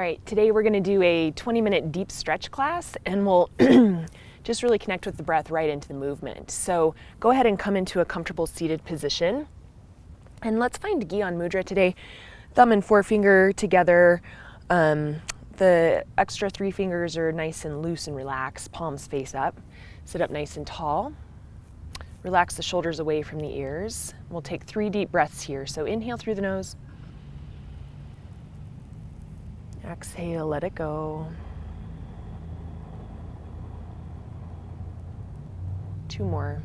right, today we're going to do a 20-minute deep stretch class, and we'll just really connect with the breath right into the movement. So go ahead and come into a comfortable seated position. And let's find Gyan Mudra today. Thumb and forefinger together. The extra 3 fingers are nice and loose and relaxed. Palms face up. Sit up nice and tall. Relax the shoulders away from the ears. We'll take 3 deep breaths here. So inhale through the nose. Exhale, let it go. 2 more.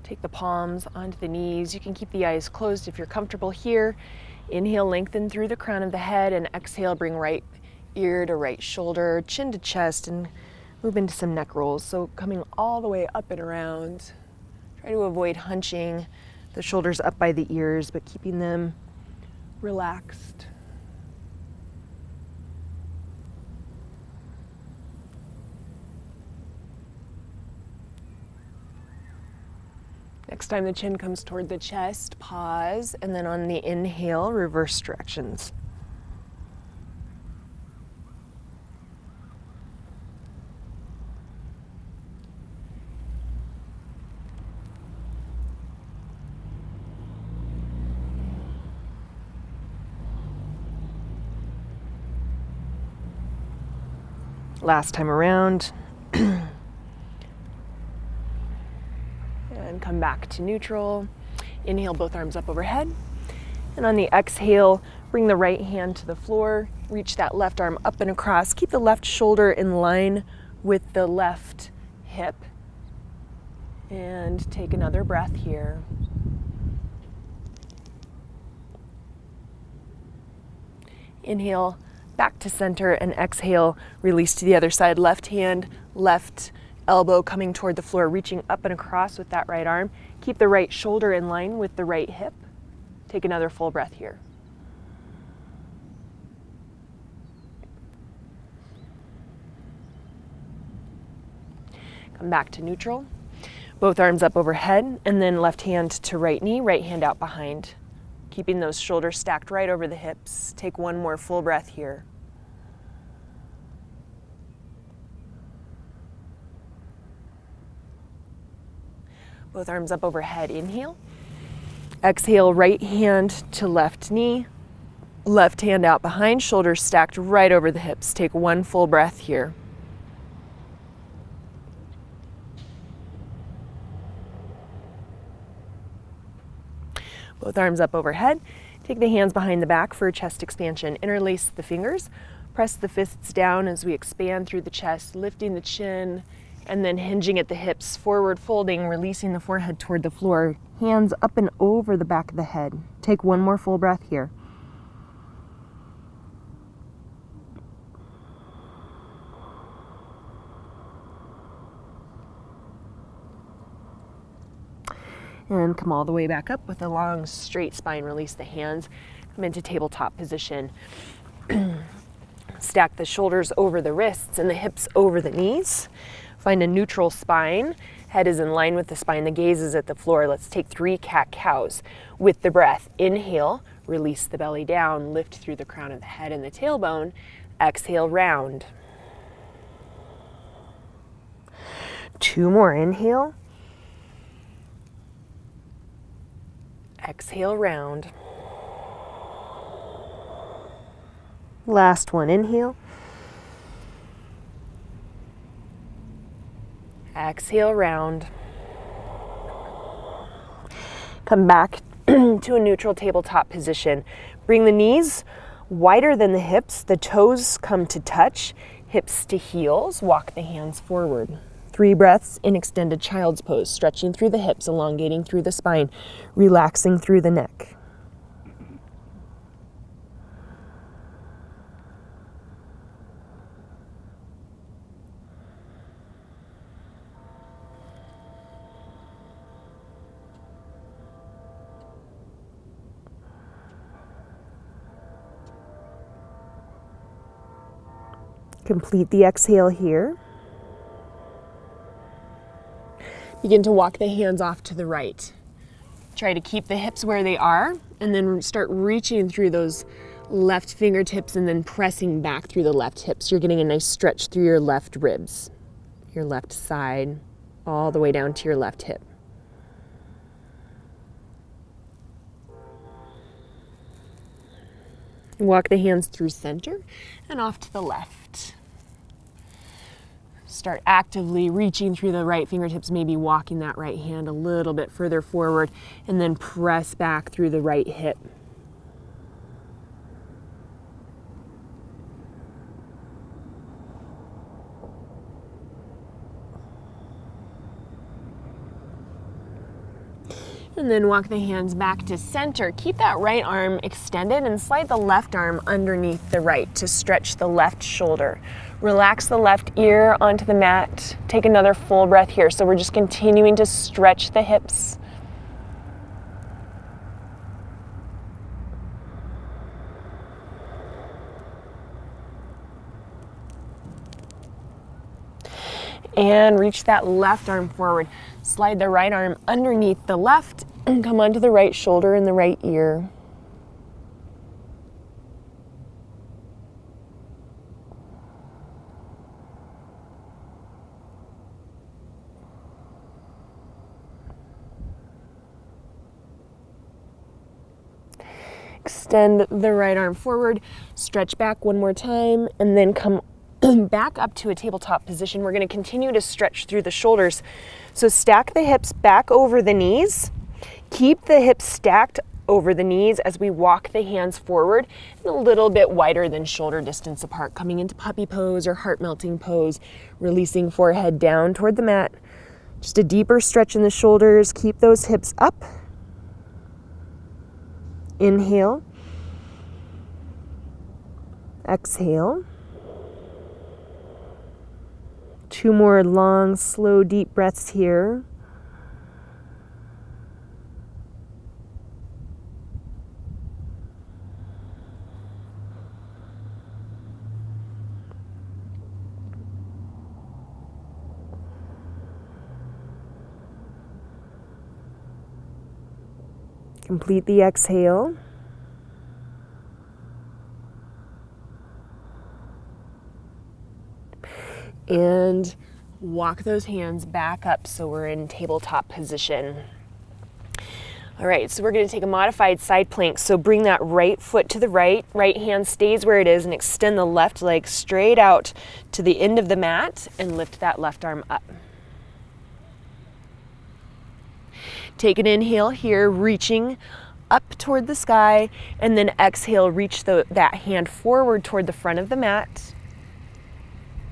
Take the palms onto the knees. You can keep the eyes closed if you're comfortable here. Inhale, lengthen through the crown of the head, and exhale, bring right ear to right shoulder, chin to chest, and move into some neck rolls. So coming all the way up and around. Try to avoid hunching the shoulders up by the ears, but keeping them relaxed. Next time the chin comes toward the chest, pause, and then on the inhale, reverse directions. Last time around. And come back to neutral. Inhale, both arms up overhead. And on the exhale, bring the right hand to the floor. Reach that left arm up and across. Keep the left shoulder in line with the left hip. And take another breath here. Inhale, back to center, and exhale, release to the other side. Left hand, left elbow coming toward the floor, reaching up and across with that right arm. Keep the right shoulder in line with the right hip. Take another full breath here. Come back to neutral. Both arms up overhead, and then left hand to right knee, right hand out behind. Keeping those shoulders stacked right over the hips. Take one more full breath here. Both arms up overhead, inhale. Exhale, right hand to left knee, left hand out behind, shoulders stacked right over the hips. Take one full breath here. Both arms up overhead. Take the hands behind the back for a chest expansion. Interlace the fingers. Press the fists down as we expand through the chest, lifting the chin, and then hinging at the hips, forward folding, releasing the forehead toward the floor. Hands up and over the back of the head. Take one more full breath here. And come all the way back up with a long, straight spine. Release the hands. Come into tabletop position. Stack the shoulders over the wrists and the hips over the knees. Find a neutral spine. Head is in line with the spine. The gaze is at the floor. Let's take 3 cat-cows with the breath. Inhale, release the belly down, lift through the crown of the head and the tailbone. Exhale, round. 2 more. Inhale. Exhale, round. Last one. Inhale. Exhale, round. Come back to a neutral tabletop position. Bring the knees wider than the hips. The toes come to touch. Hips to heels. Walk the hands forward. 3 breaths in extended child's pose. Stretching through the hips, elongating through the spine, relaxing through the neck. Complete the exhale here. Begin to walk the hands off to the right. Try to keep the hips where they are, and then start reaching through those left fingertips and then pressing back through the left hips. You're getting a nice stretch through your left ribs, your left side, all the way down to your left hip. Walk the hands through center and off to the left. Start actively reaching through the right fingertips, maybe walking that right hand a little bit further forward, and then press back through the right hip. And then walk the hands back to center. Keep that right arm extended and slide the left arm underneath the right to stretch the left shoulder. Relax the left ear onto the mat. Take another full breath here. So we're just continuing to stretch the hips. And reach that left arm forward. Slide the right arm underneath the left and come onto the right shoulder and the right ear. Extend the right arm forward, stretch back one more time, and then come back up to a tabletop position. We're going to continue to stretch through the shoulders. So stack the hips back over the knees. Keep the hips stacked over the knees as we walk the hands forward and a little bit wider than shoulder distance apart, coming into puppy pose or heart melting pose, releasing forehead down toward the mat. Just a deeper stretch in the shoulders. Keep those hips up. Inhale. Exhale. 2 more long, slow, deep breaths here. Complete the exhale. And walk those hands back up so we're in tabletop position. All right, so we're going to take a modified side plank. So bring that right foot to the right, right hand stays where it is, and extend the left leg straight out to the end of the mat and lift that left arm up. Take an inhale here, reaching up toward the sky, and then exhale, reach that hand forward toward the front of the mat.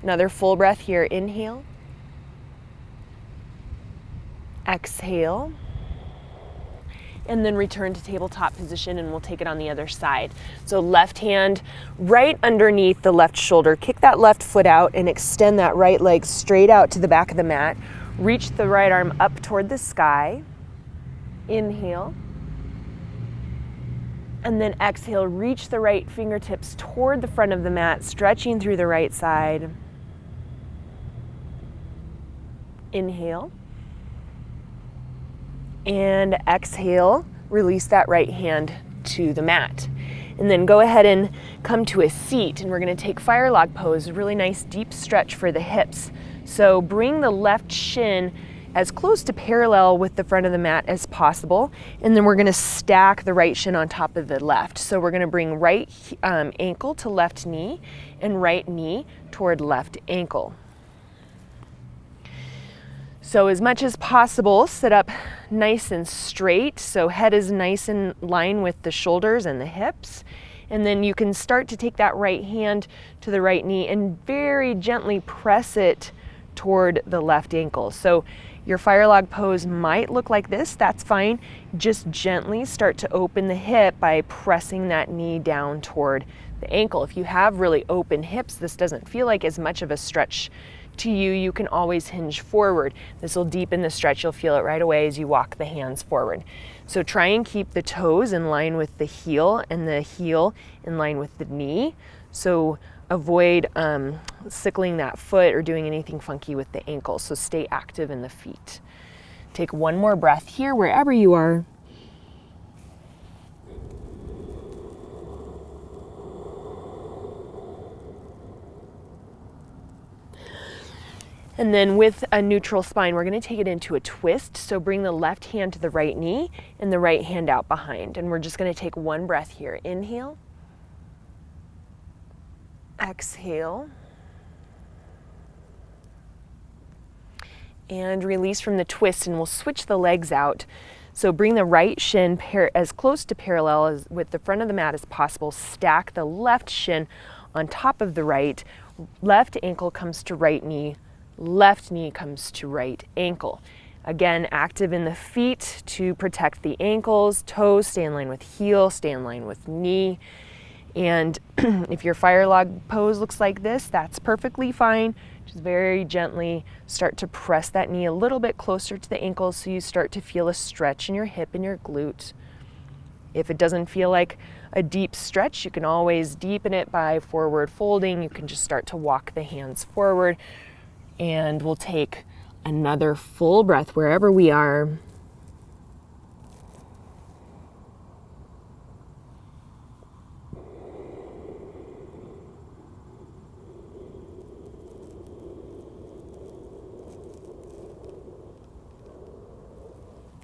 Another full breath here. Inhale. Exhale. And then return to tabletop position, and we'll take it on the other side. So left hand right underneath the left shoulder. Kick that left foot out and extend that right leg straight out to the back of the mat. Reach the right arm up toward the sky. Inhale. And then exhale, reach the right fingertips toward the front of the mat, stretching through the right side. Inhale. And exhale, release that right hand to the mat. And then go ahead and come to a seat, and we're going to take fire log pose, a really nice deep stretch for the hips. So bring the left shin as close to parallel with the front of the mat as possible, and then we're going to stack the right shin on top of the left. So we're going to bring right ankle to left knee and right knee toward left ankle. So as much as possible, sit up nice and straight, so head is nice in line with the shoulders and the hips. And then you can start to take that right hand to the right knee and very gently press it toward the left ankle. So your fire log pose might look like this, that's fine. Just gently start to open the hip by pressing that knee down toward the ankle. If you have really open hips, this doesn't feel like as much of a stretch to you, you can always hinge forward. This will deepen the stretch. You'll feel it right away as you walk the hands forward. So try and keep the toes in line with the heel and the heel in line with the knee. So avoid sickling that foot or doing anything funky with the ankle. So stay active in the feet. Take one more breath here, wherever you are. And then with a neutral spine, we're going to take it into a twist. So bring the left hand to the right knee and the right hand out behind. And we're just going to take one breath here. Inhale. Exhale. And release from the twist, and we'll switch the legs out. So bring the right shin as close to parallel as with the front of the mat as possible. Stack the left shin on top of the right. Left ankle comes to right knee. Left knee comes to right ankle. Again, active in the feet to protect the ankles. Toes stay in line with heel, stay in line with knee. And if your fire log pose looks like this, that's perfectly fine. Just very gently start to press that knee a little bit closer to the ankle so you start to feel a stretch in your hip and your glute. If it doesn't feel like a deep stretch, you can always deepen it by forward folding. You can just start to walk the hands forward. And we'll take another full breath wherever we are.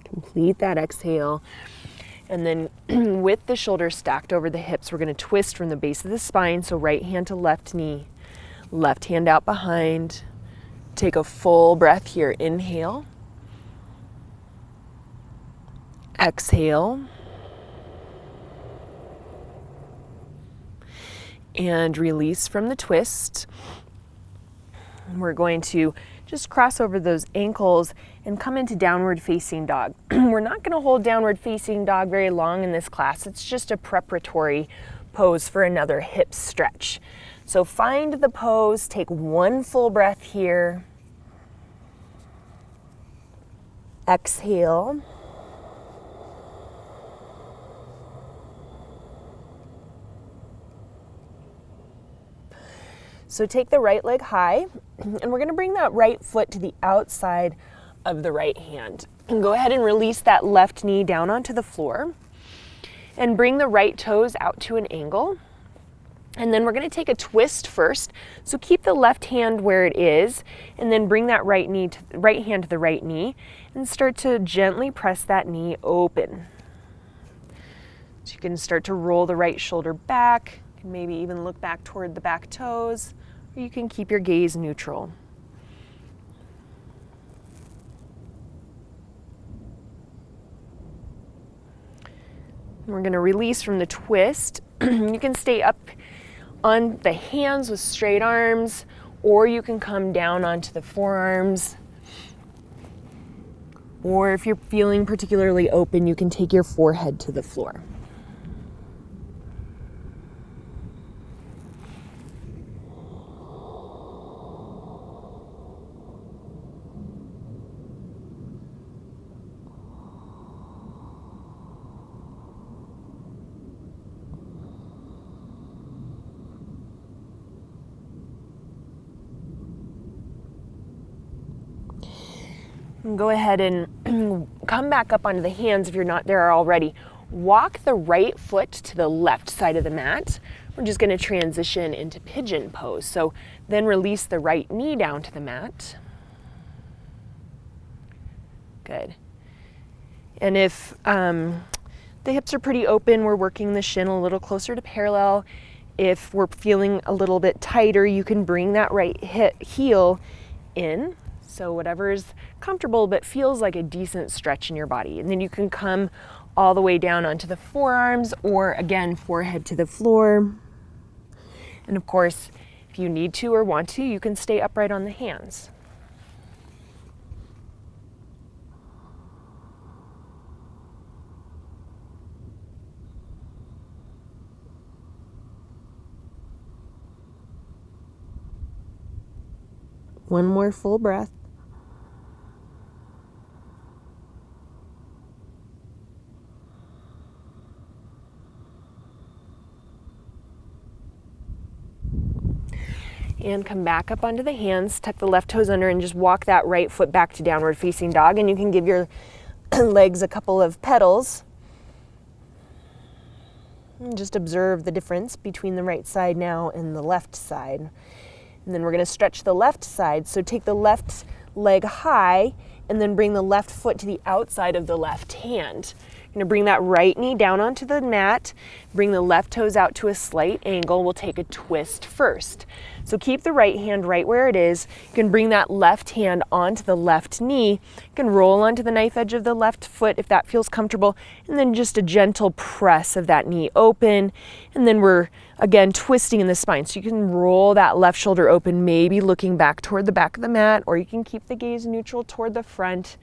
Complete that exhale. And then with the shoulders stacked over the hips, we're going to twist from the base of the spine. So right hand to left knee, left hand out behind. Take a full breath here. Inhale. Exhale. And release from the twist. We're going to just cross over those ankles and come into downward facing dog. We're not going to hold downward facing dog very long in this class. It's just a preparatory pose for another hip stretch. So find the pose, take one full breath here. Exhale. So take the right leg high, and we're going to bring that right foot to the outside of the right hand. And go ahead and release that left knee down onto the floor, and bring the right toes out to an angle. And then we're going to take a twist first. So keep the left hand where it is, and then bring that right hand to the right knee, and start to gently press that knee open. So you can start to roll the right shoulder back, maybe even look back toward the back toes, or you can keep your gaze neutral. And we're going to release from the twist. You can stay up on the hands with straight arms, or you can come down onto the forearms. Or if you're feeling particularly open, you can take your forehead to the floor. Go ahead and come back up onto the hands if you're not there already. Walk the right foot to the left side of the mat. We're just going to transition into pigeon pose. So then release the right knee down to the mat. Good. And if the hips are pretty open, we're working the shin a little closer to parallel. If we're feeling a little bit tighter, you can bring that right heel in. So whatever's comfortable but feels like a decent stretch in your body. And then you can come all the way down onto the forearms, or again, forehead to the floor. And of course, if you need to or want to, you can stay upright on the hands. One more full breath. And come back up onto the hands, tuck the left toes under and just walk that right foot back to downward facing dog. And you can give your legs a couple of pedals. And just observe the difference between the right side now and the left side. And then we're going to stretch the left side. So take the left leg high and then bring the left foot to the outside of the left hand. You're going to bring that right knee down onto the mat, bring the left toes out to a slight angle. We'll take a twist first. So keep the right hand right where it is. You can bring that left hand onto the left knee. You can roll onto the knife edge of the left foot if that feels comfortable, and then just a gentle press of that knee open. And then we're again twisting in the spine. So you can roll that left shoulder open, maybe looking back toward the back of the mat, or you can keep the gaze neutral toward the front.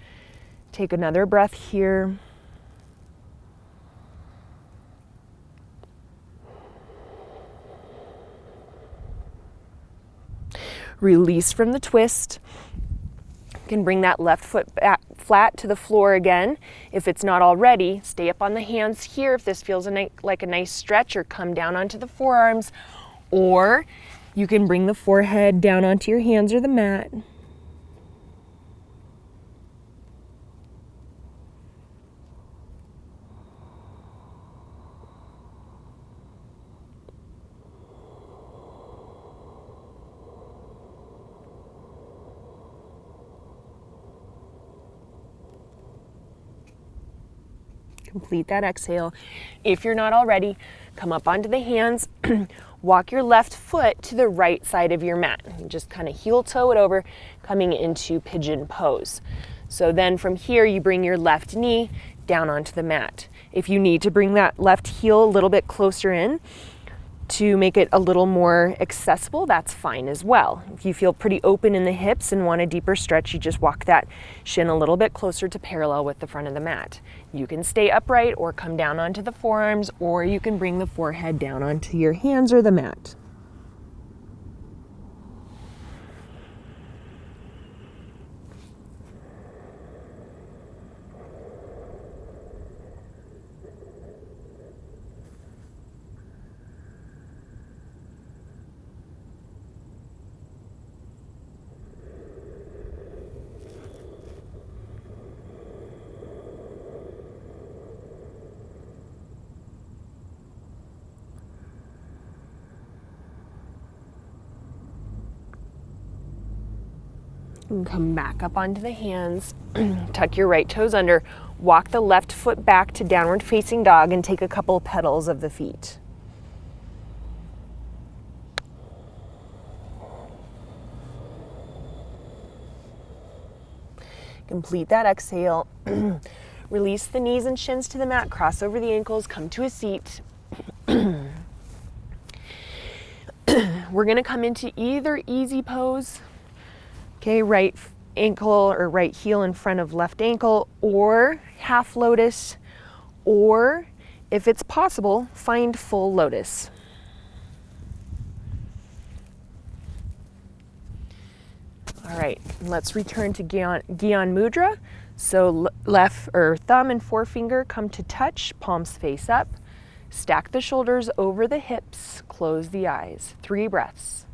Take another breath here. Release from the twist. You can bring that left foot back flat to the floor again. If it's not already, stay up on the hands here if this feels like a nice stretch, or come down onto the forearms, or you can bring the forehead down onto your hands or the mat. Complete that exhale. If you're not already, come up onto the hands, walk your left foot to the right side of your mat. And just kind of heel toe it over, coming into pigeon pose. So then from here, you bring your left knee down onto the mat. If you need to bring that left heel a little bit closer in to make it a little more accessible, that's fine as well. If you feel pretty open in the hips and want a deeper stretch, you just walk that shin a little bit closer to parallel with the front of the mat. You can stay upright or come down onto the forearms, or you can bring the forehead down onto your hands or the mat. And come back up onto the hands, tuck your right toes under, walk the left foot back to downward facing dog, and take a couple pedals of the feet. Complete that exhale. Release the knees and shins to the mat, cross over the ankles, come to a seat. We're gonna come into either easy pose, okay, right ankle or right heel in front of left ankle, or half lotus, or if it's possible, find full lotus. All right, let's return to Gyan Mudra. So left or thumb and forefinger come to touch, palms face up. Stack the shoulders over the hips, close the eyes. 3 breaths.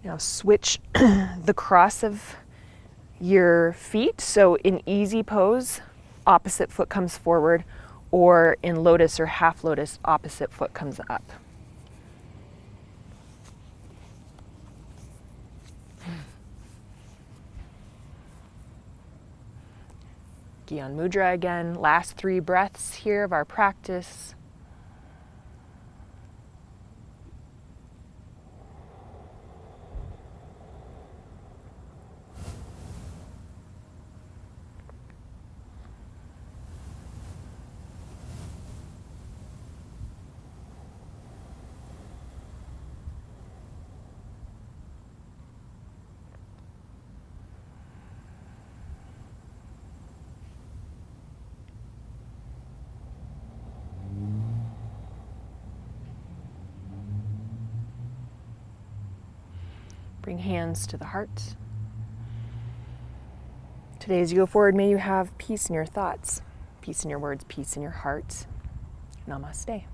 Now switch the cross of your feet. So in easy pose, opposite foot comes forward, or in lotus or half lotus, opposite foot comes up. Gyan Mudra again. Last 3 breaths here of our practice. Bring hands to the heart. Today, as you go forward, may you have peace in your thoughts, peace in your words, peace in your heart. Namaste.